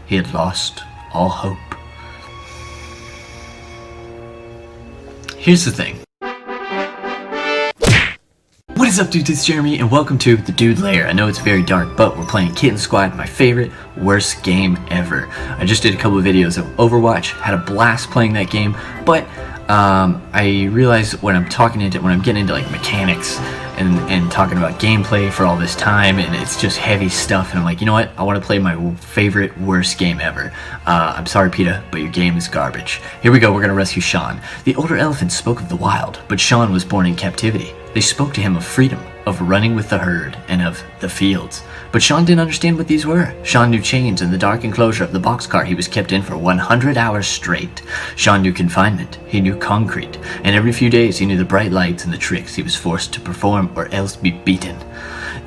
He had lost all hope. Here's the thing. What is up, dude? It's Jeremy, and welcome to the Dude Lair. I know it's very dark, but we're playing Kitten Squad, my favorite, worst game ever. I just did a couple of videos of Overwatch, had a blast playing that game, but I realized when I'm getting into like mechanics and talking about gameplay for all this time, and it's just heavy stuff, and I'm like, you know what? I want to play my favorite, worst game ever. I'm sorry, PETA, but your game is garbage. Here we go. We're gonna rescue Sean. The older elephants spoke of the wild, but Sean was born in captivity. They spoke to him of freedom, of running with the herd, and of the fields. But Sean didn't understand what these were. Sean knew chains and the dark enclosure of the boxcar he was kept in for 100 hours straight. Sean knew confinement. He knew concrete. And every few days he knew the bright lights and the tricks he was forced to perform or else be beaten.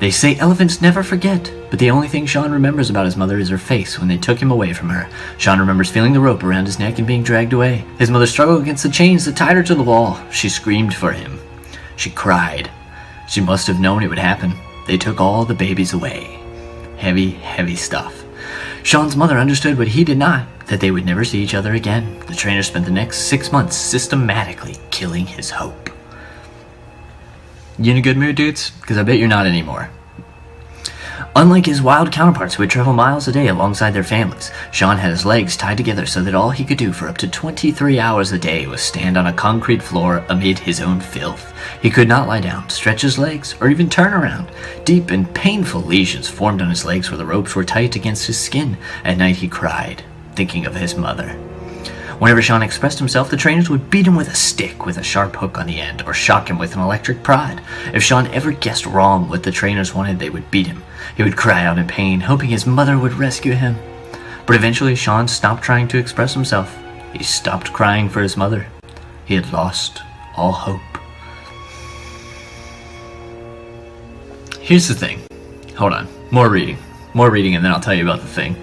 They say elephants never forget, but the only thing Sean remembers about his mother is her face when they took him away from her. Sean remembers feeling the rope around his neck and being dragged away. His mother struggled against the chains that tied her to the wall. She screamed for him. She cried. She must have known it would happen. They took all the babies away. Heavy, heavy stuff. Sean's mother understood what he did not, that they would never see each other again. The trainer spent the next 6 months systematically killing his hope. You in a good mood, dudes? Because I bet you're not anymore. Unlike his wild counterparts who would travel miles a day alongside their families, Sean had his legs tied together so that all he could do for up to 23 hours a day was stand on a concrete floor amid his own filth. He could not lie down, stretch his legs, or even turn around. Deep and painful lesions formed on his legs where the ropes were tight against his skin. At night he cried, thinking of his mother. Whenever Sean expressed himself, the trainers would beat him with a stick with a sharp hook on the end, or shock him with an electric prod. If Sean ever guessed wrong what the trainers wanted, they would beat him. He would cry out in pain, hoping his mother would rescue him. But eventually, Sean stopped trying to express himself. He stopped crying for his mother. He had lost all hope. Here's the thing. Hold on. More reading, and then I'll tell you about the thing.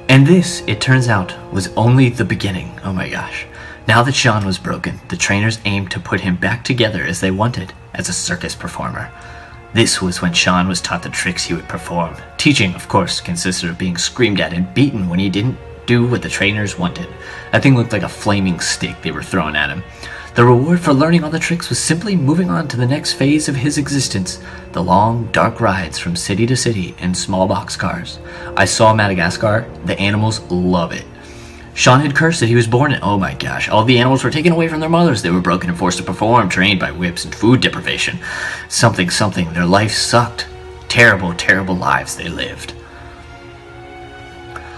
And this, it turns out, was only the beginning. Oh my gosh. Now that Sean was broken, the trainers aimed to put him back together as they wanted, as a circus performer. This was when Sean was taught the tricks he would perform. Teaching, of course, consisted of being screamed at and beaten when he didn't do what the trainers wanted. That thing looked like a flaming stick they were throwing at him. The reward for learning all the tricks was simply moving on to the next phase of his existence, the long, dark rides from city to city in small boxcars. I saw Madagascar. The animals love it. Sean had cursed that he was born in, oh my gosh, all the animals were taken away from their mothers. They were broken and forced to perform, trained by whips and food deprivation. Something, their life sucked. Terrible, terrible lives they lived.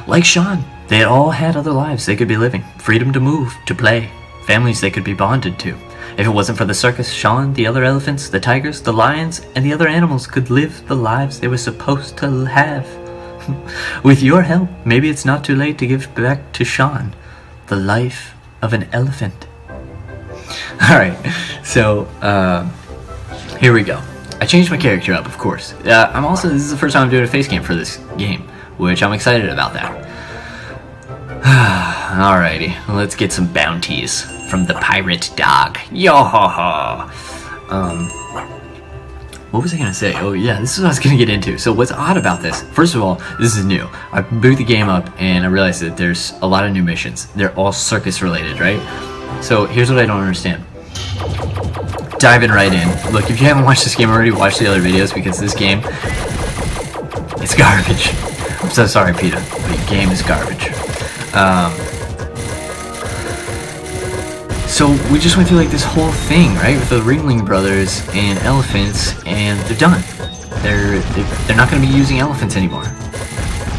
Like Sean, they had all had other lives they could be living. Freedom to move, to play. Families they could be bonded to. If it wasn't for the circus, Sean, the other elephants, the tigers, the lions, and the other animals could live the lives they were supposed to have. With your help, maybe it's not too late to give back to Sean the life of an elephant. Alright, so, here we go. I changed my character up, of course. This is the first time I'm doing a face cam for this game, which I'm excited about that. Alrighty, let's get some bounties from the pirate dog. Yo-ho-ho! What was I gonna say? Oh yeah, this is what I was gonna get into. So what's odd about this? First of all, this is new. I boot the game up and I realized that there's a lot of new missions. They're all circus related, right? So here's what I don't understand. Diving right in. Look, if you haven't watched this game already, watch the other videos because this game, it's garbage. I'm so sorry, PETA, but your game is garbage. So we just went through like this whole thing, right, with the Ringling Brothers and elephants, and they're done. They're not going to be using elephants anymore.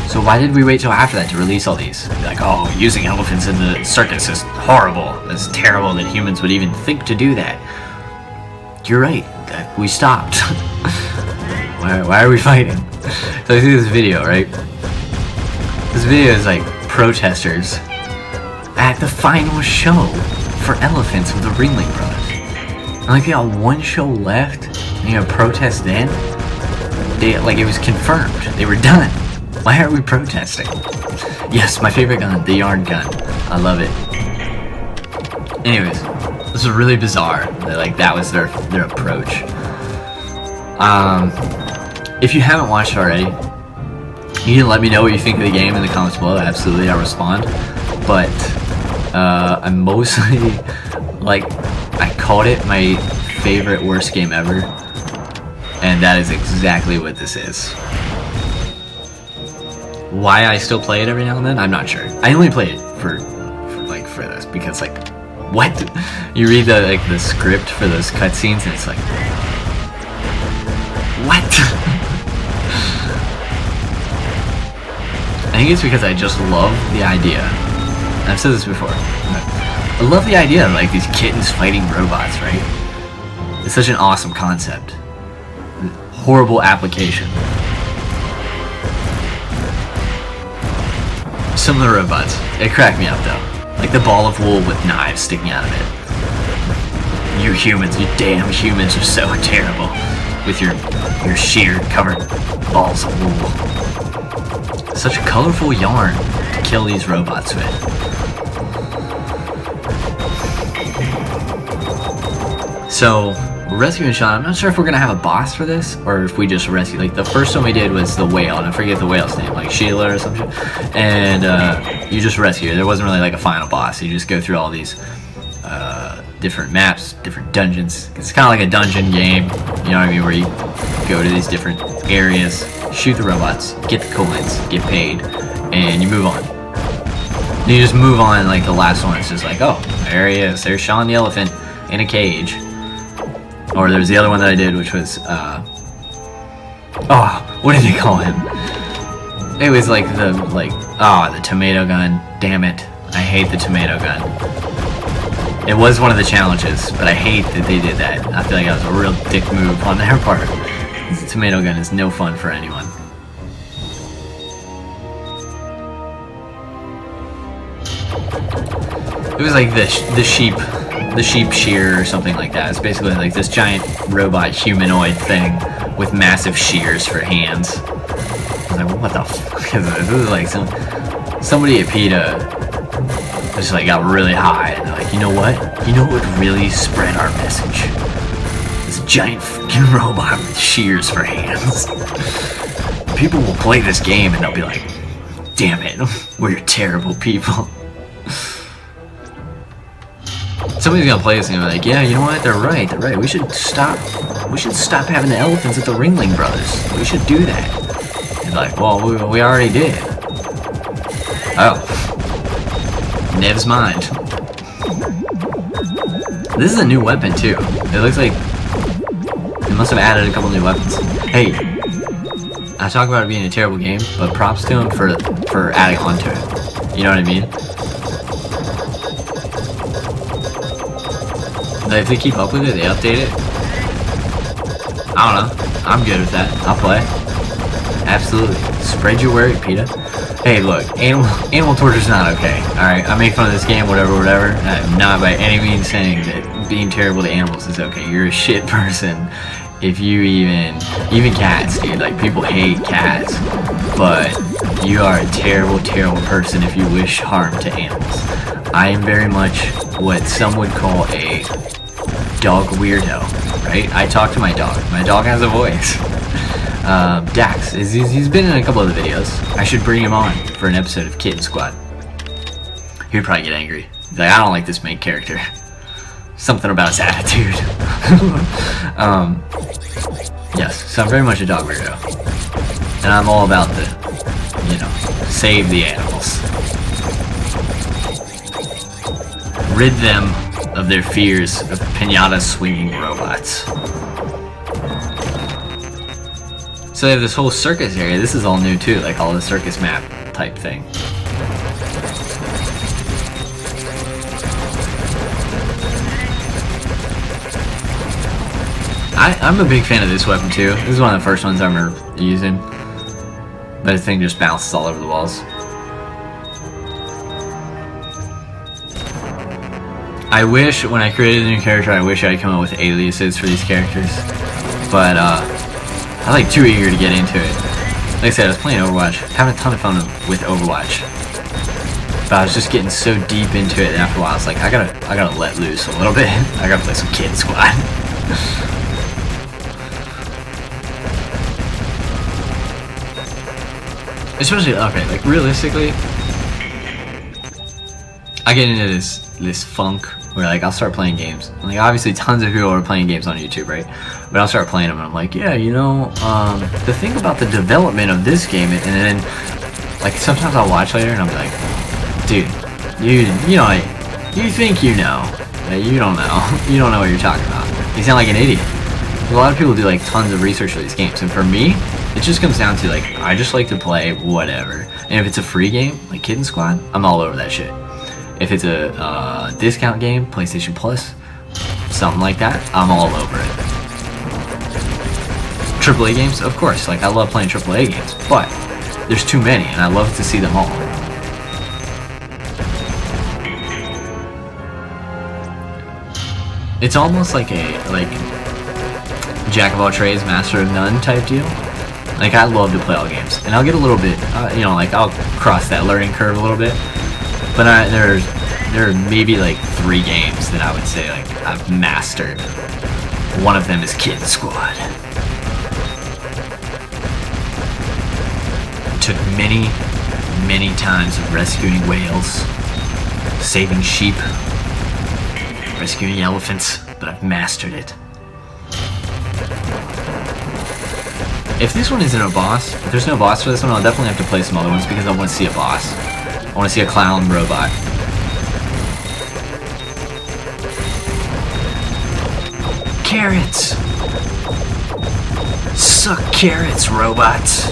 So why did we wait till after that to release all these? Like, oh, using elephants in the circus is horrible. It's terrible that humans would even think to do that. You're right. We stopped. Why are we fighting? So I see this video, right? This video is like protesters at the final show for elephants with the Ringling Brothers. And like they got one show left, and you know, protest then? It was confirmed. They were done. Why are we protesting? Yes, my favorite gun, the yarn gun. I love it. Anyways, this is really bizarre. That was their approach. If you haven't watched it already, You can let me know what you think of the game in the comments below. Absolutely, I'll respond. But I'm mostly like, I called it my favorite worst game ever, and that is exactly what this is. Why I still play it every now and then, I'm not sure. I only play it for this because, like, what? You read the script for those cutscenes and it's like, what? I think it's because I just love the idea. I've said this before. I love the idea of, like, these kittens fighting robots, right? It's such an awesome concept. Horrible application. Some of the robots, it cracked me up though. Like the ball of wool with knives sticking out of it. You humans, you damn humans are so terrible. With your sheared, covered balls of wool. Such a colorful yarn to kill these robots with. So, we're rescuing Sean. I'm not sure if we're gonna have a boss for this, or if we just rescue. Like, the first one we did was the whale, and I forget the whale's name, like Sheila or some shit. And you just rescue her. There wasn't really like a final boss. You just go through all these different maps, different dungeons. It's kind of like a dungeon game, you know what I mean, where you go to these different areas, shoot the robots, get the coins, get paid, and you move on. And you just move on. Like the last one, it's just like, oh, there he is. There's Sean the elephant in a cage. Or there's the other one that I did, which was, oh, what did they call him? It was like the tomato gun. Damn it. I hate the tomato gun. It was one of the challenges, but I hate that they did that. I feel like that was a real dick move on their part. The tomato gun is no fun for anyone. It was like the sheep shear or something like that. It's basically like this giant robot humanoid thing with massive shears for hands. I was like, what the fuck is this? This is like somebody at PETA just like got really high and they're like, you know what? You know what would really spread our message? This giant fucking robot with shears for hands. People will play this game and they'll be like, damn it, we're terrible people. Somebody's gonna play this and be like, yeah, you know what? They're right. We should stop having the elephants at the Ringling Brothers. We should do that. And like, well, we already did. Oh, Nev's mind. This is a new weapon too. It looks like they must have added a couple new weapons. Hey, I talk about it being a terrible game, but props to him for adding on to it. You know what I mean? Like, if they keep up with it, they update it. I don't know. I'm good with that. I'll play. Absolutely. Spread your word, PETA. Hey, look, animal torture's not okay. Alright, I make fun of this game, whatever. I'm not by any means saying that being terrible to animals is okay. You're a shit person if you even cats, dude. Like, people hate cats. But you are a terrible, terrible person if you wish harm to animals. I am very much what some would call a dog weirdo, right? I talk to my dog. My dog has a voice. Dax, he's been in a couple of the videos. I should bring him on for an episode of Kitten Squad. He'd probably get angry. He's like, I don't like this main character. Something about his attitude. Yes, so I'm very much a dog weirdo. And I'm all about the, you know, save the animals. Rid them of their fears of pinata swinging robots. So they have this whole circus area. This is all new too, like all the circus map type thing. I'm a big fan of this weapon too. This is one of the first ones I remember using. But the thing just bounces all over the walls. I wish, when I created a new character, I wish I had come up with aliases for these characters. But, I'm like too eager to get into it. Like I said, I was playing Overwatch, having a ton of fun with Overwatch. But I was just getting so deep into it, and after a while I was like, I gotta let loose a little bit. I gotta play some Kitten Squad. Especially, okay, like realistically, I get into this funk where like I'll start playing games. Like obviously tons of people are playing games on YouTube, right? But I'll start playing them and I'm like, yeah, you know, the thing about the development of this game, and then like sometimes I'll watch later and I'll be like, dude, you know, you think you know, but you don't know. You don't know what you're talking about. You sound like an idiot. A lot of people do like tons of research for these games, and for me, it just comes down to like I just like to play whatever. And if it's a free game like Kitten Squad, I'm all over that shit. If it's a discount game, PlayStation Plus, something like that, I'm all over it. AAA games, of course, like I love playing AAA games, but there's too many, and I love to see them all. It's almost like a jack of all trades, master of none type deal. Like I love to play all games, and I'll get a little bit, you know, like I'll cross that learning curve a little bit. But there are maybe like 3 games that I would say like I've mastered. One of them is Kitten Squad. It took many times of rescuing whales, saving sheep, rescuing elephants, but I've mastered it. If this one isn't a boss, if there's no boss for this one, I'll definitely have to play some other ones because I want to see a boss. I want to see a clown robot. Carrots! Suck carrots, robots!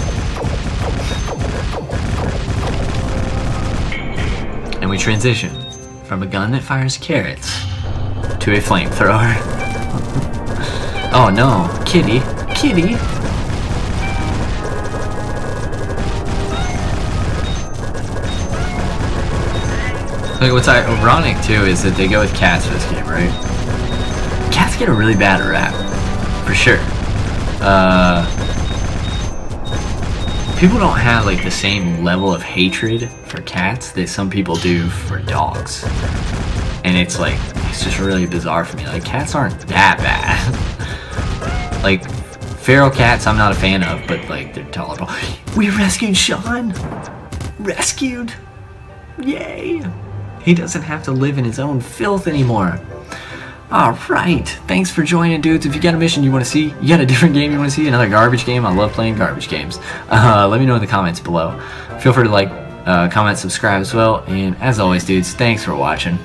And we transition from a gun that fires carrots to a flamethrower. Oh no, kitty, kitty! Like what's ironic too is that they go with cats for this game, right? Cats get a really bad rap, for sure. People don't have like the same level of hatred for cats that some people do for dogs, and it's like it's just really bizarre for me. Like cats aren't that bad. Like feral cats, I'm not a fan of, but like they're tolerable. We rescued Sean. Rescued. Yay. He doesn't have to live in his own filth anymore. Alright, thanks for joining, dudes. If you got a mission you want to see, you got a different game you want to see, another garbage game, I love playing garbage games, let me know in the comments below. Feel free to like, comment, subscribe as well, and as always, dudes, thanks for watching.